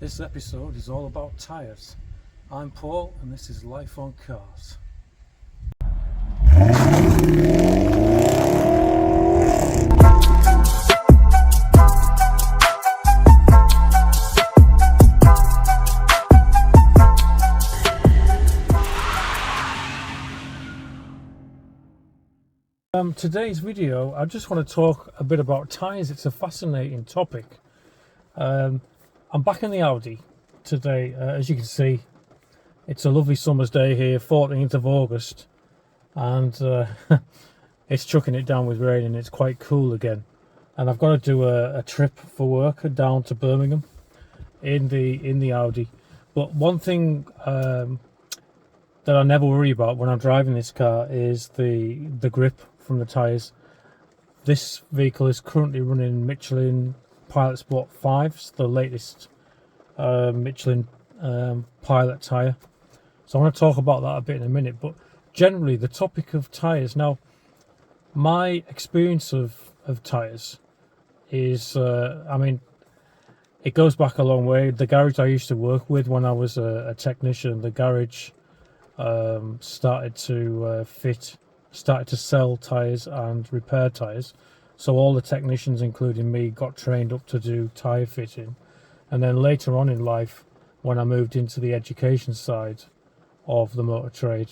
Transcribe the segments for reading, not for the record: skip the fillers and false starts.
This episode is all about tyres. I'm Paul and this is Life on Cars. Today's video, I just want to talk a bit about tyres. It's a fascinating topic. I'm back in the Audi today. As you can see, it's a lovely summer's day here, 14th of August, and it's chucking it down with rain and it's quite cool again. And I've got to do a trip for work down to Birmingham in the Audi. But one thing that I never worry about when I'm driving this car is the grip from the tyres. This vehicle is currently running Michelin Pilot Sport 5s, the latest Michelin Pilot tyre. So I want to talk about that a bit in a minute, but generally the topic of tyres. Now, my experience of tyres is, it goes back a long way. The garage I used to work with when I was a technician, the garage started to sell tyres and repair tyres. So all the technicians, including me, got trained up to do tyre fitting. And then later on in life, when I moved into the education side of the motor trade,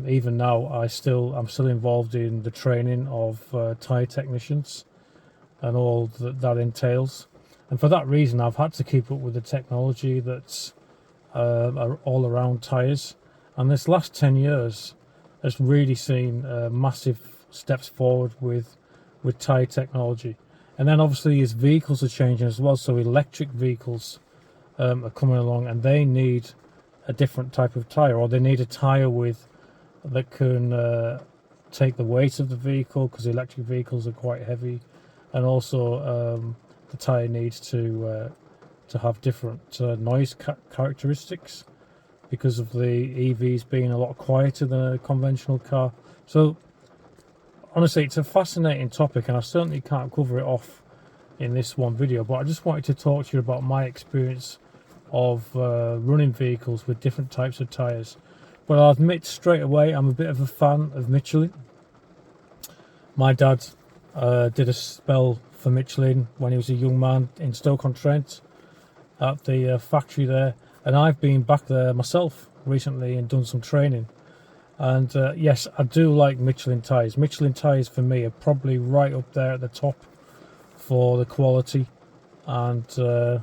even now I'm still involved in the training of tyre technicians and all that entails. And for that reason, I've had to keep up with the technology that's all around tyres. And this last 10 years has really seen massive steps forward with tyre technology. And then obviously as vehicles are changing as well, so electric vehicles are coming along and they need a different type of tyre, or they need a tyre that can take the weight of the vehicle, because electric vehicles are quite heavy, and also the tyre needs to have different noise characteristics because of the EVs being a lot quieter than a conventional car. So honestly, it's a fascinating topic and I certainly can't cover it off in this one video, but I just wanted to talk to you about my experience of running vehicles with different types of tyres. But I'll admit straight away, I'm a bit of a fan of Michelin. My dad did a spell for Michelin when he was a young man in Stoke-on-Trent at the factory there, and I've been back there myself recently and done some training. And yes, I do like Michelin tyres. Michelin tyres for me are probably right up there at the top for the quality and the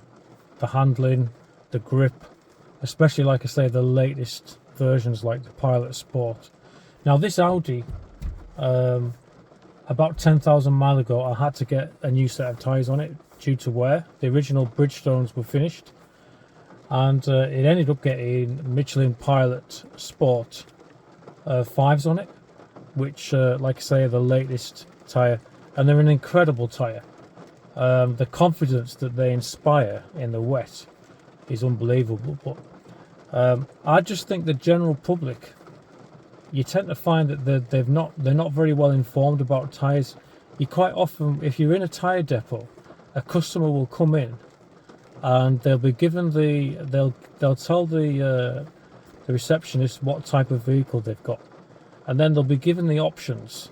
handling, the grip, especially, like I say, the latest versions like the Pilot Sport. Now this Audi, about 10,000 miles ago, I had to get a new set of tyres on it due to wear. The original Bridgestones were finished, and it ended up getting Michelin Pilot Sport 5s on it, which like I say, are the latest tyre, and they're an incredible tyre. The confidence that they inspire in the wet is unbelievable. But I just think the general public, you tend to find that they're not very well informed about tyres. You quite often, if you're in a tyre depot, a customer will come in and they'll be given they'll tell the receptionist what type of vehicle they've got, and then they'll be given the options,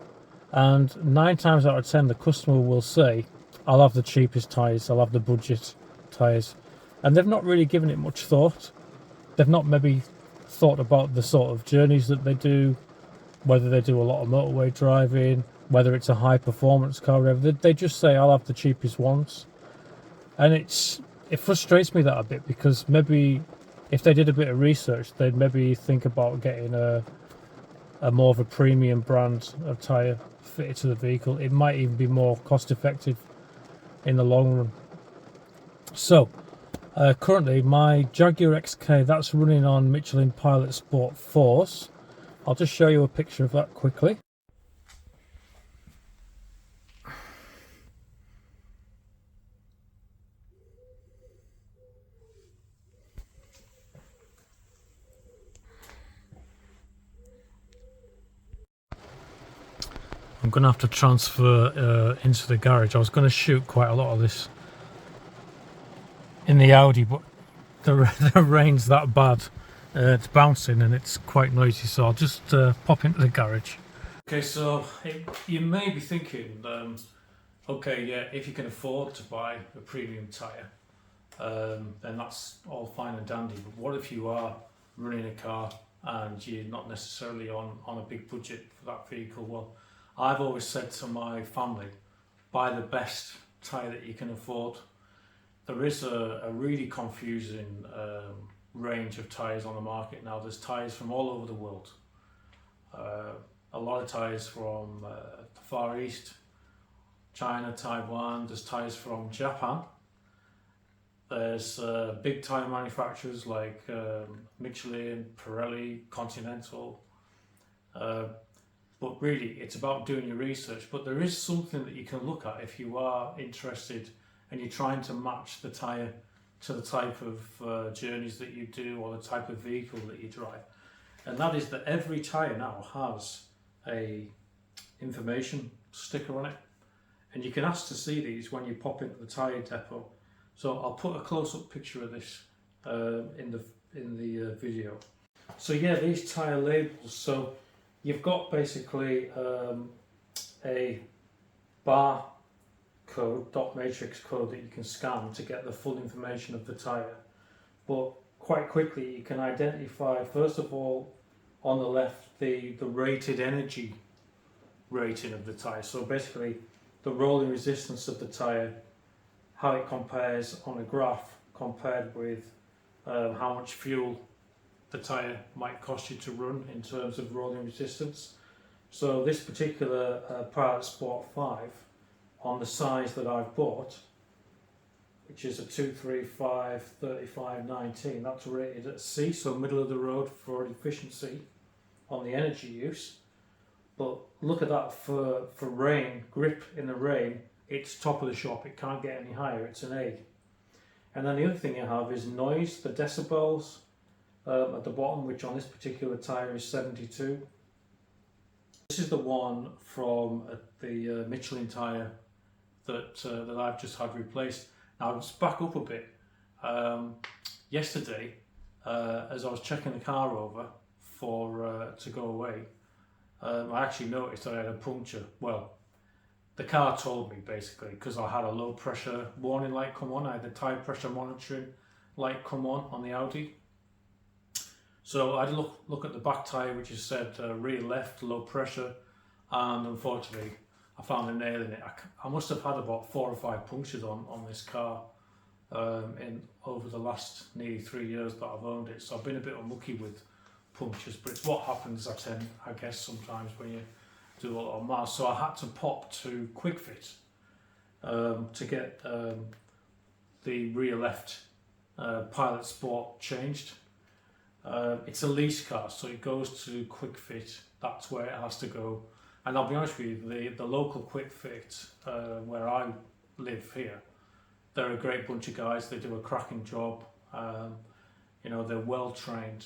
and 9 times out of 10 the customer will say, I'll have the cheapest tyres, I'll have the budget tyres. And they've not really given it much thought. They've not maybe thought about the sort of journeys that they do, whether they do a lot of motorway driving, whether it's a high performance car, whatever. They just say, I'll have the cheapest ones. And it frustrates me that a bit, because maybe if they did a bit of research, they'd maybe think about getting a more of a premium brand of tyre fitted to the vehicle. It might even be more cost effective in the long run. So currently my Jaguar XK, that's running on Michelin Pilot Sport 4s. I'll just show you a picture of that quickly. I'm going to have to transfer into the garage. I was going to shoot quite a lot of this in the Audi, but the rain's that bad. It's bouncing and it's quite noisy, so I'll just pop into the garage. Okay, so you may be thinking, okay, yeah, if you can afford to buy a premium tyre, then that's all fine and dandy. But what if you are running a car and you're not necessarily on a big budget for that vehicle? Well, I've always said to my family, buy the best tyre that you can afford. There is a really confusing range of tyres on the market now. There's tyres from all over the world. A lot of tyres from the Far East, China, Taiwan. There's tyres from Japan. There's big tyre manufacturers like Michelin, Pirelli, Continental. But really, it's about doing your research. But there is something that you can look at if you are interested and you're trying to match the tyre to the type of journeys that you do or the type of vehicle that you drive. And that is that every tyre now has a information sticker on it. And you can ask to see these when you pop into the tyre depot. So I'll put a close-up picture of this in the video. So yeah, these tyre labels. So you've got basically a bar code, dot matrix code that you can scan to get the full information of the tyre. But quite quickly you can identify, first of all, on the left, the rated energy rating of the tyre. So basically the rolling resistance of the tyre, how it compares on a graph compared with how much fuel the tyre might cost you to run in terms of rolling resistance. So this particular Pilot Sport 5, on the size that I've bought, which is a 235 35 19, that's rated at C, so middle of the road for efficiency on the energy use. But look at that for rain, grip in the rain, it's top of the shop, it can't get any higher, it's an A. And then the other thing you have is noise, the decibels at the bottom, which on this particular tyre is 72. This is the one from the Michelin tyre that I've just had replaced. Now let's back up a bit. Yesterday, as I was checking the car over to go away, I actually noticed I had a puncture. Well, the car told me basically, because I had a low pressure warning light come on. I had the tyre pressure monitoring light come on the Audi. So I had a look at the back tyre, which is said rear left, low pressure, and unfortunately I found a nail in it. I must have had about 4 or 5 punctures on this car over the last nearly 3 years that I've owned it. So I've been a bit unlucky with punctures, but it's what happens, I guess, sometimes when you do a lot of miles. So I had to pop to Kwik Fit to get the rear left Pilot Sport changed. It's a lease car, so it goes to Kwik Fit. That's where it has to go. And I'll be honest with you, the local Kwik Fit where I live here, they're a great bunch of guys. They do a cracking job. They're well trained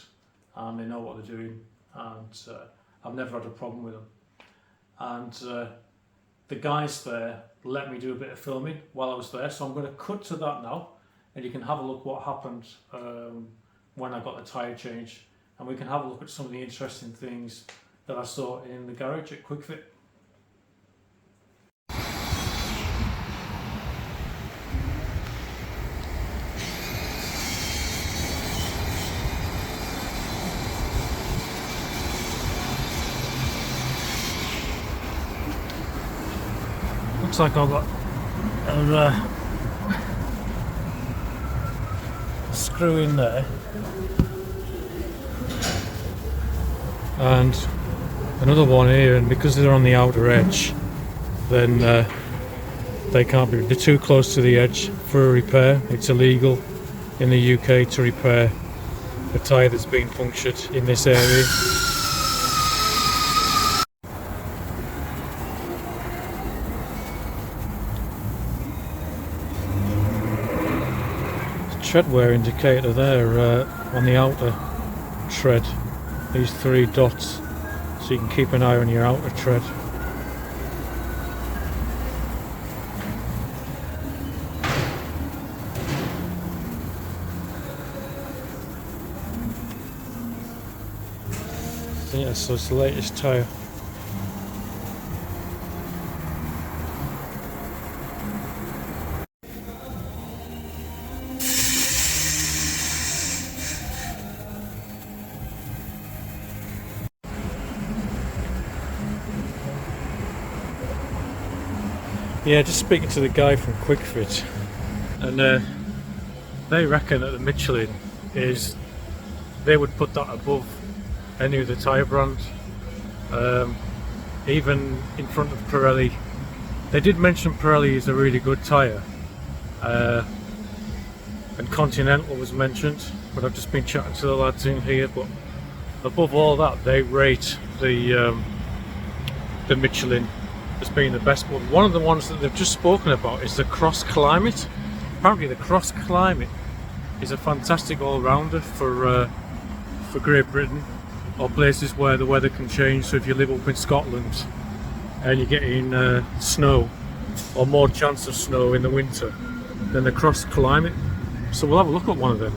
and they know what they're doing. And I've never had a problem with them. And the guys there let me do a bit of filming while I was there. So I'm going to cut to that now, and you can have a look what happened when I got the tyre change, and we can have a look at some of the interesting things that I saw in the garage at Kwik Fit. Looks like I've got a screw in there and another one here, and because they're on the outer edge, then they're too close to the edge for a repair. It's illegal in the UK to repair a tyre that's been punctured in this area. Tread wear indicator there on the outer tread, these 3 dots, so you can keep an eye on your outer tread. Yeah, so it's the latest tyre. Yeah, just speaking to the guy from Kwik Fit, and they reckon that the Michelin is, they would put that above any of the tyre brands, even in front of Pirelli. They did mention Pirelli is a really good tyre, and Continental was mentioned, but I've just been chatting to the lads in here. But above all that, they rate the Michelin as being the best. But one of the ones that they've just spoken about is the Cross Climate. Apparently the Cross Climate is a fantastic all-rounder for Great Britain, or places where the weather can change. So if you live up in Scotland and you're getting snow, or more chance of snow in the winter, then the Cross Climate. So we'll have a look at one of them.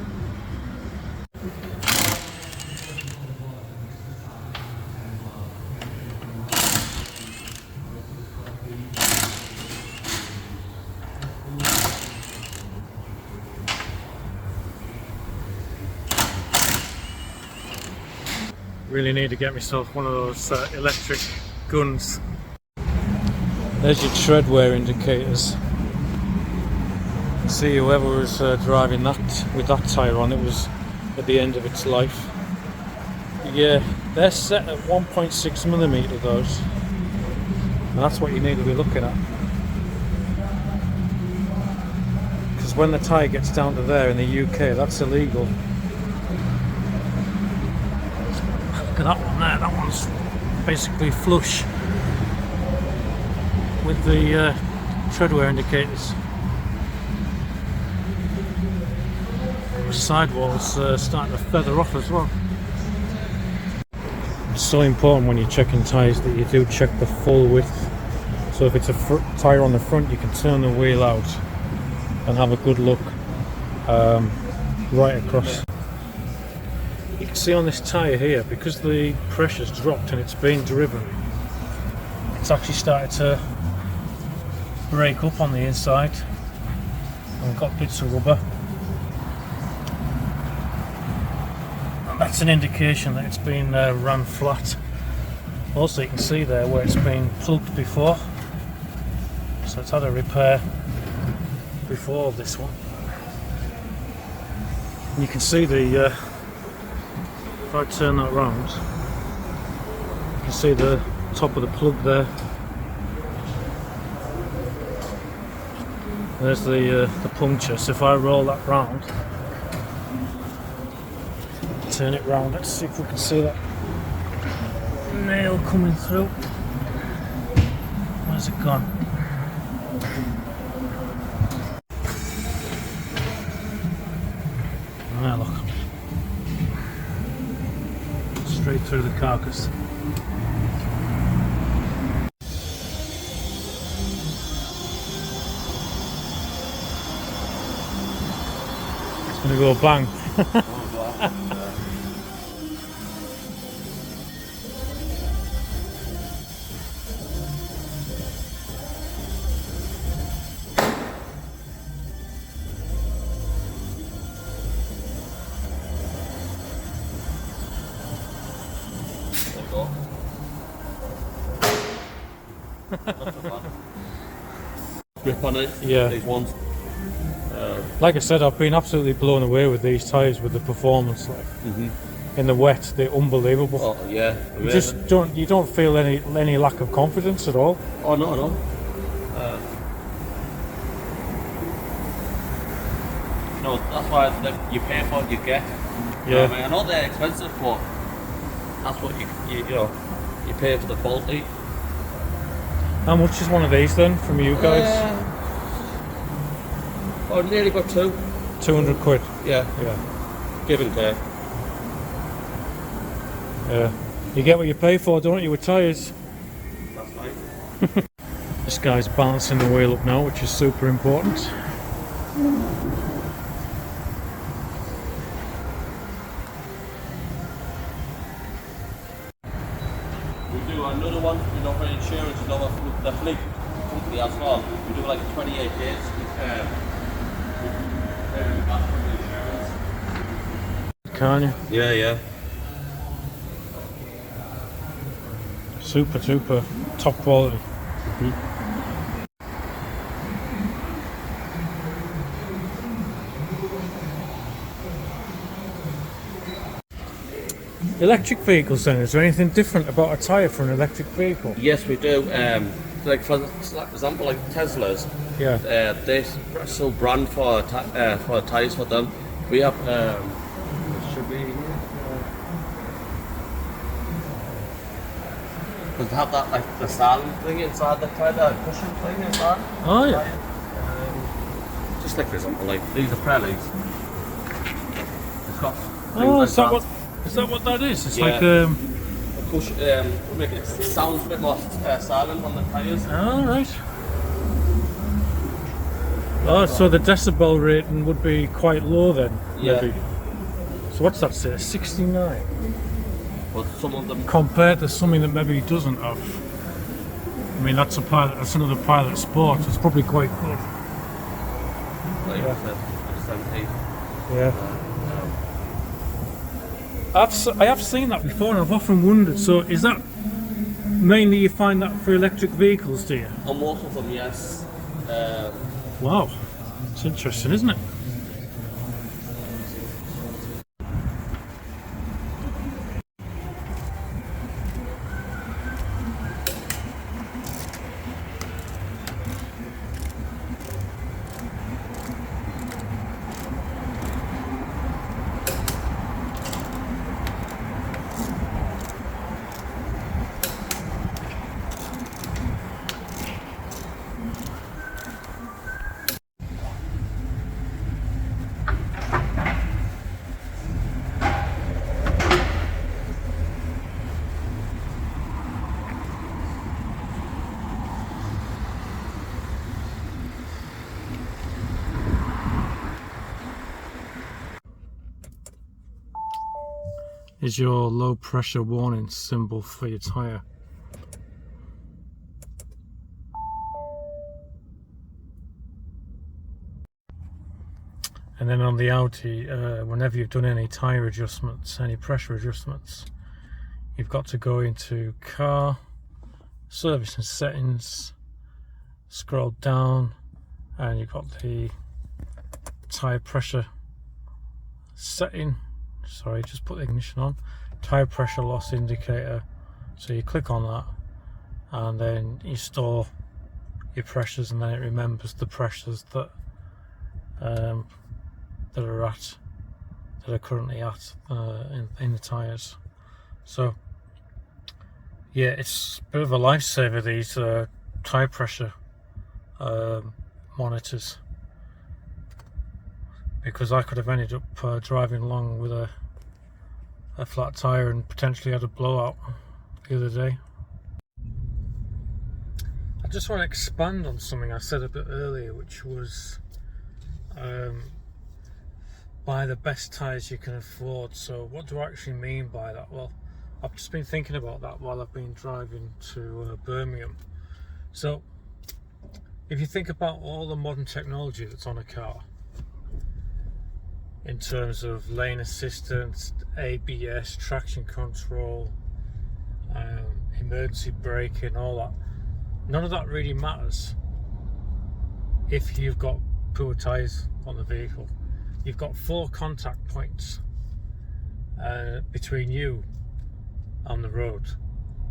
Really need to get myself one of those electric guns. There's your tread wear indicators. See, whoever was driving that with that tyre on, it was at the end of its life. Yeah, they're set at 1.6mm those, and that's what you need to be looking at. Because when the tyre gets down to there in the UK, that's illegal. Look at that one there, that one's basically flush with the tread wear indicators. The sidewall's starting to feather off as well. It's so important when you're checking tyres that you do check the full width. So if it's a tyre on the front, you can turn the wheel out and have a good look right across. You can see on this tyre here, because the pressure's dropped and it's been driven, it's actually started to break up on the inside, and we've got bits of rubber, and that's an indication that it's been ran flat. Also you can see there where it's been plugged before, so it's had a repair before this one. And you can see the if I turn that round, you can see the top of the plug there. There's the puncture. So if I roll that round, turn it round, let's see if we can see that nail coming through. Where's it gone? Ah, look. Straight through the carcass. It's going to go bang. Grip on it, Yeah. these ones. Like I said, I've been absolutely blown away with these tyres, with the performance. Like in the wet, they're unbelievable. Oh yeah, You just don't feel any lack of confidence at all. Oh no, no. No, that's why you pay for what you get. You know what I mean? I know they're expensive, but that's what you know, you pay for the quality. How much is one of these then from you guys? Oh, nearly got two. 200 quid. Yeah, Yeah. give and take. Yeah. You get what you pay for, don't you, with tyres? That's right. This guy's balancing the wheel up now, which is super important. We do another one, you know, for insurance, you know, with the fleet company as well. We do like 28 days. Back from the insurance. Can you? Yeah, yeah. Super, super top quality. Electric vehicles then, is there anything different about a tyre for an electric vehicle? Yes, we do. Like for example, like Teslas. Yeah. They still brand for tyres for them. We have should we? Because they have that like the styling thing inside the tyre, the cushion thing inside. Oh yeah. Just like for example, like these are Pirellis. It's got. Oh, like is that what that is? It's Yeah. like a cushion, make it sounds a bit more silent on the tyres. all right. Oh, so the decibel rating would be quite low then, Yeah. maybe. So what's that say? 69. But some of them. Compared to something that maybe doesn't have. I mean, that's another pilot sport. It's probably quite good. Like Yeah. 70. Yeah. I have seen that before, and I've often wondered. So, is that mainly you find that for electric vehicles, do you? On most of them, yes. Wow, it's interesting, isn't it? Is your low pressure warning symbol for your tyre. And then on the Audi, whenever you've done any tyre adjustments, any pressure adjustments, you've got to go into car, service and settings, scroll down, and you've got the tyre pressure setting. Sorry, just put the ignition on. Tyre pressure loss indicator. So you click on that, and then you store your pressures, and then it remembers the pressures that are currently at in the tyres. So yeah, it's a bit of a lifesaver, these tyre pressure monitors, because I could have ended up driving along with a flat tyre and potentially had a blowout the other day. I just want to expand on something I said a bit earlier, which was buy the best tyres you can afford. So what do I actually mean by that? Well, I've just been thinking about that while I've been driving to Birmingham. So if you think about all the modern technology that's on a car, in terms of lane assistance, ABS, traction control, emergency braking, all that, none of that really matters if you've got poor tyres on the vehicle. You've got 4 contact points between you and the road.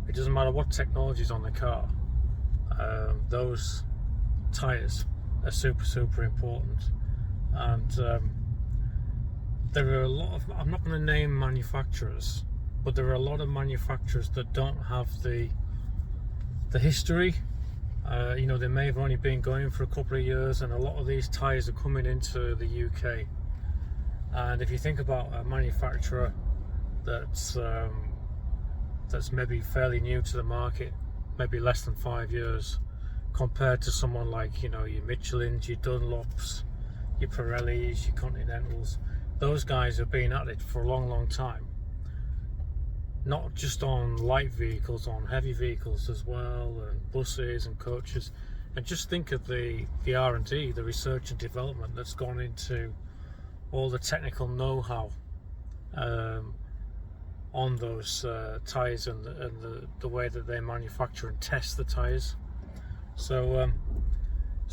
It doesn't matter what technology is on the car. Those tyres are super important, and there are a lot of, I'm not going to name manufacturers, but there are a lot of manufacturers that don't have the history. You know, they may have only been going for a couple of years, and a lot of these tyres are coming into the UK. And if you think about a manufacturer that's maybe fairly new to the market, maybe less than 5 years, compared to someone like, you know, your Michelins, your Dunlops, your Pirellis, your Continentals, those guys have been at it for a long time. not just on light vehicles, on heavy vehicles as well, and buses and coaches. And just think of the R&D, the research and development that's gone into all the technical know-how on those tyres and the way that they manufacture and test the tyres. So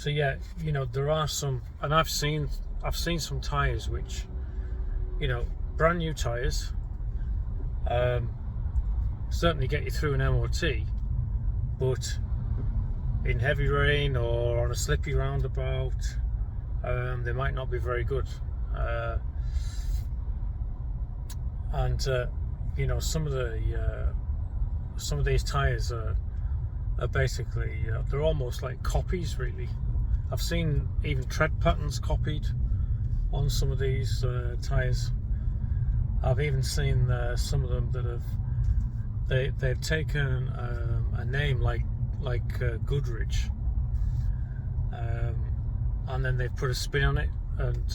yeah, you know, there are some, and I've seen some tyres which, you know, brand new tyres, certainly get you through an MOT, but in heavy rain or on a slippy roundabout, they might not be very good. You know, some of these tyres are basically they're almost like copies, really. I've seen even tread patterns copied on some of these tyres. I've even seen some of them that they've taken a name like Goodrich, and then they've put a spin on it, and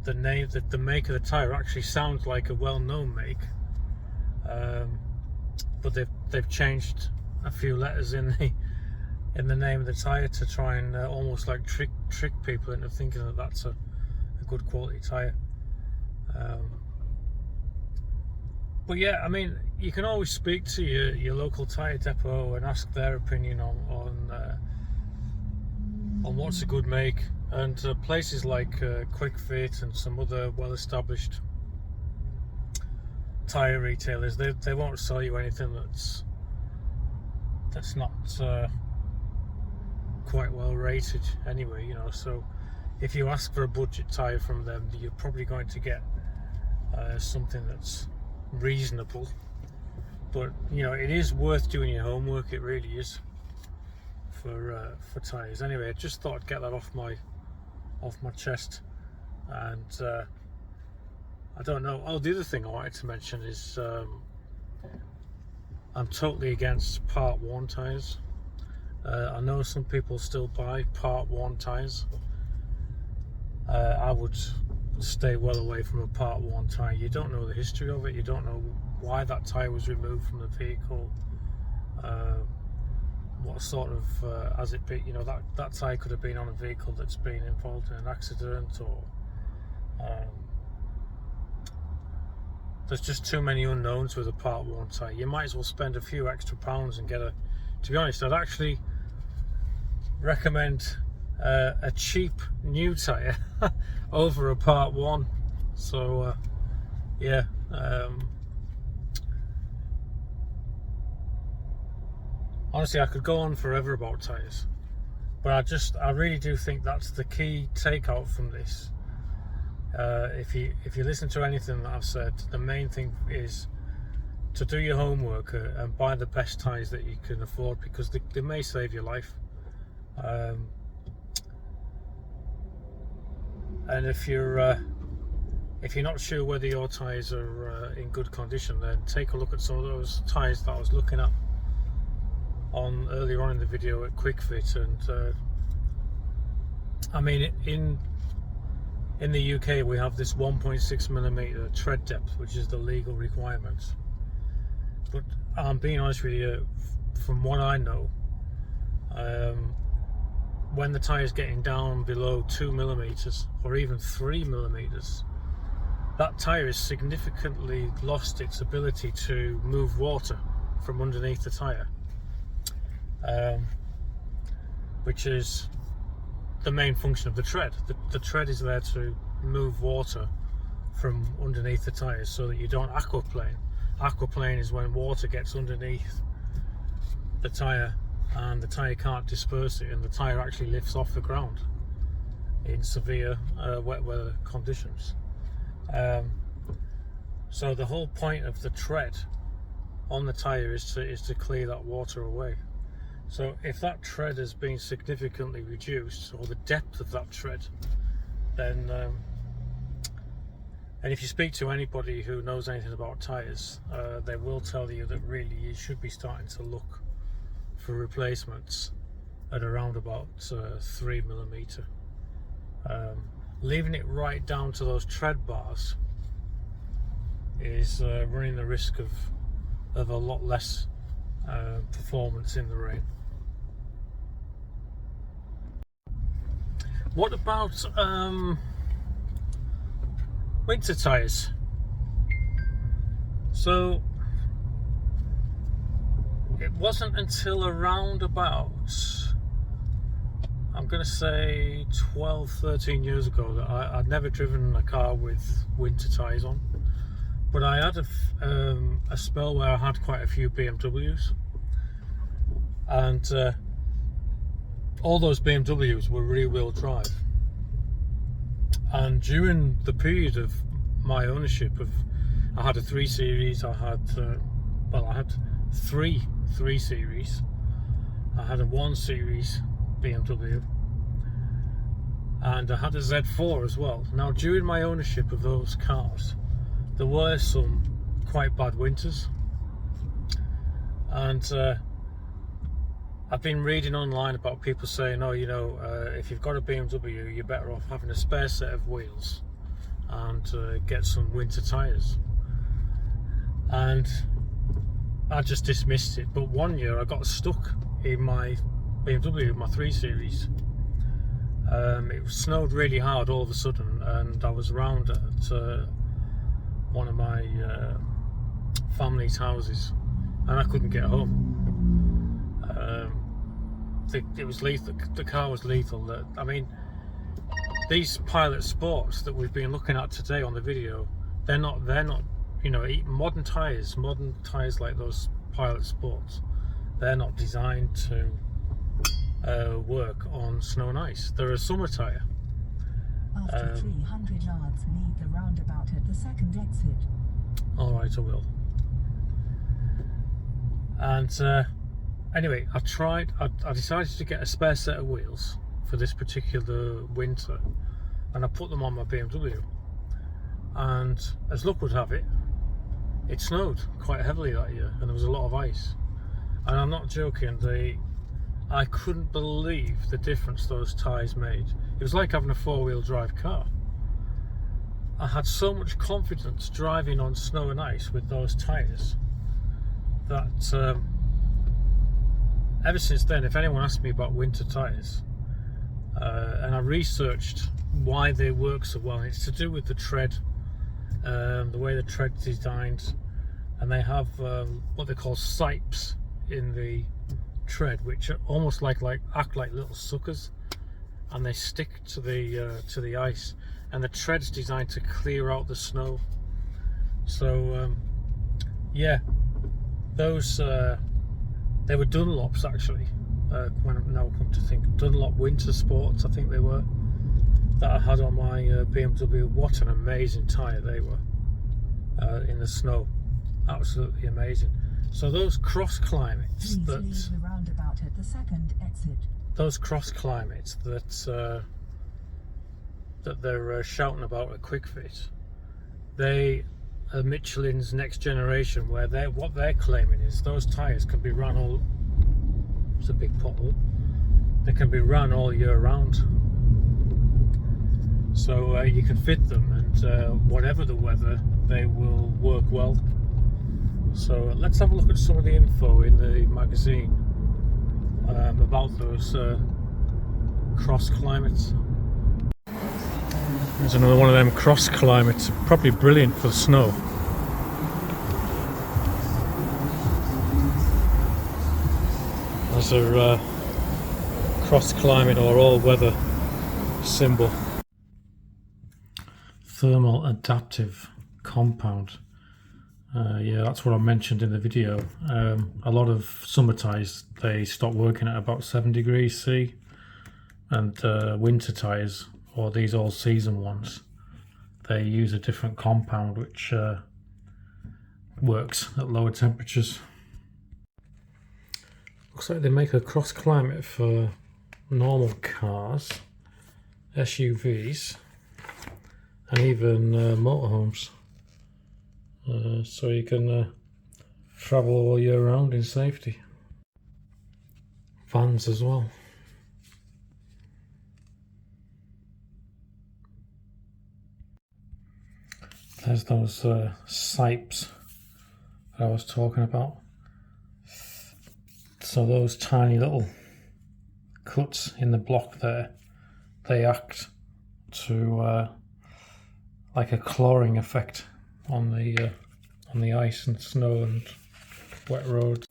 the name, the make of the tyre actually sounds like a well-known make, but they've changed a few letters in the name of the tyre to try and almost like trick people into thinking that that's a good quality tyre. But yeah, I mean, you can always speak to your local tyre depot and ask their opinion on what's a good make. And places like Kwik Fit and some other well-established tyre retailers, they won't sell you anything that's not quite well rated anyway, you know. So if you ask for a budget tyre from them, you're probably going to get something that's reasonable. But you know, it is worth doing your homework, it really is, for tyres. Anyway, I just thought I'd get that off my chest. And I don't know, oh, the other thing I wanted to mention is I'm totally against Part 1 tyres. I know some people still buy Part 1 tyres. I would stay well away from a Part 1 tyre. You don't know the history of it, you don't know why that tyre was removed from the vehicle, what sort of, has it been, you know, that tyre could have been on a vehicle that's been involved in an accident, or there's just too many unknowns with a Part 1 tyre. You might as well spend a few extra pounds and get to be honest, I'd actually recommend a cheap new tyre over a Part 1. So yeah, honestly, I could go on forever about tyres, but I really do think that's the key takeout from this. If you listen to anything that I've said, the main thing is to do your homework and buy the best tyres that you can afford, because they may save your life. And if you're not sure whether your tyres are in good condition, then take a look at some of those tyres that I was looking at earlier on in the video at Kwik Fit. And I mean, in the UK we have this 1.6mm tread depth, which is the legal requirement. But I'm being honest with you, from what I know, when the tyre is getting down below 2mm or even 3mm, that tyre has significantly lost its ability to move water from underneath the tyre, which is the main function of the tread. The tread is there to move water from underneath the tyres so that you don't aquaplane. Aquaplane is when water gets underneath the tyre and the tyre can't disperse it, and the tyre actually lifts off the ground in severe wet weather conditions. So the whole point of the tread on the tyre is to clear that water away. So if that tread has been significantly reduced, or the depth of that tread, then and if you speak to anybody who knows anything about tyres, they will tell you that really you should be starting to look for replacements at around about 3mm. Leaving it right down to those tread bars is running the risk of of a lot less performance in the rain. What about winter tyres? So it wasn't until around about, I'm going to say 12, 13 years ago, that I'd never driven a car with winter tyres on. But I had a spell where I had quite a few BMWs, and all those BMWs were rear-wheel drive. And during the period of my ownership I had a 3 Series, I had three Series, I had a 1 Series BMW, and I had a Z4 as well. Now, during my ownership of those cars, there were some quite bad winters, and I've been reading online about people saying, oh, if you've got a BMW, you're better off having a spare set of wheels and get some winter tyres. And I just dismissed it. But one year I got stuck in my BMW, my 3 Series. It snowed really hard all of a sudden, and I was around at one of my family's houses, and I couldn't get home. It was lethal. The car was lethal. I mean, these Pilot Sports that we've been looking at today on the video, they're not modern tyres like those Pilot Sports, they're not designed to work on snow and ice. They're a summer tyre. After 300 yards, leave the roundabout at the second exit. Alright, I will. And anyway, I decided to get a spare set of wheels for this particular winter, and I put them on my BMW. And as luck would have it, it snowed quite heavily that year, and there was a lot of ice. And I'm not joking, I couldn't believe the difference those tyres made. It was like having a 4-wheel drive car. I had so much confidence driving on snow and ice with those tyres that ever since then, if anyone asks me about winter tyres, and I researched why they work so well, it's to do with the tread, the way the tread's designed, and they have what they call sipes in the tread, which are almost act like little suckers, and they stick to the ice, and the tread's designed to clear out the snow. So yeah, those they were Dunlops actually. When I now come to think, Dunlop Winter Sports, I think they were, that I had on my BMW. What an amazing tyre they were in the snow, absolutely amazing. So those cross climates Leave the roundabout at the second exit. Those cross climates that they're shouting about at Kwik Fit, they are Michelin's next generation, where what they're claiming is those tyres can be run all. It's a big pothole. They can be run all year round, so you can fit them, and whatever the weather, they will work well. So let's have a look at some of the info in the magazine about those cross climates. There's another one of them cross climates, probably brilliant for the snow. There's a cross climate or all weather symbol. Thermal adaptive compound. Yeah, that's what I mentioned in the video. A lot of summer tyres, they stop working at about 7 degrees C, and winter tyres, or these all season ones, they use a different compound which works at lower temperatures. Looks like they make a cross climate for normal cars, SUVs, and even motorhomes. So you can travel all year round in safety. Vans as well. There's those sipes that I was talking about. So those tiny little cuts in the block there, they act to like a clawing effect on the ice and snow and wet roads.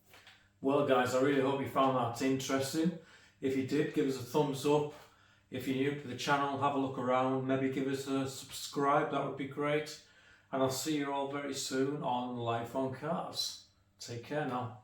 Well guys, I really hope you found that interesting. If you did, give us a thumbs up. If you're new to the channel, have a look around, maybe give us a subscribe, that would be great. And I'll see you all very soon on Life on Cars. Take care now.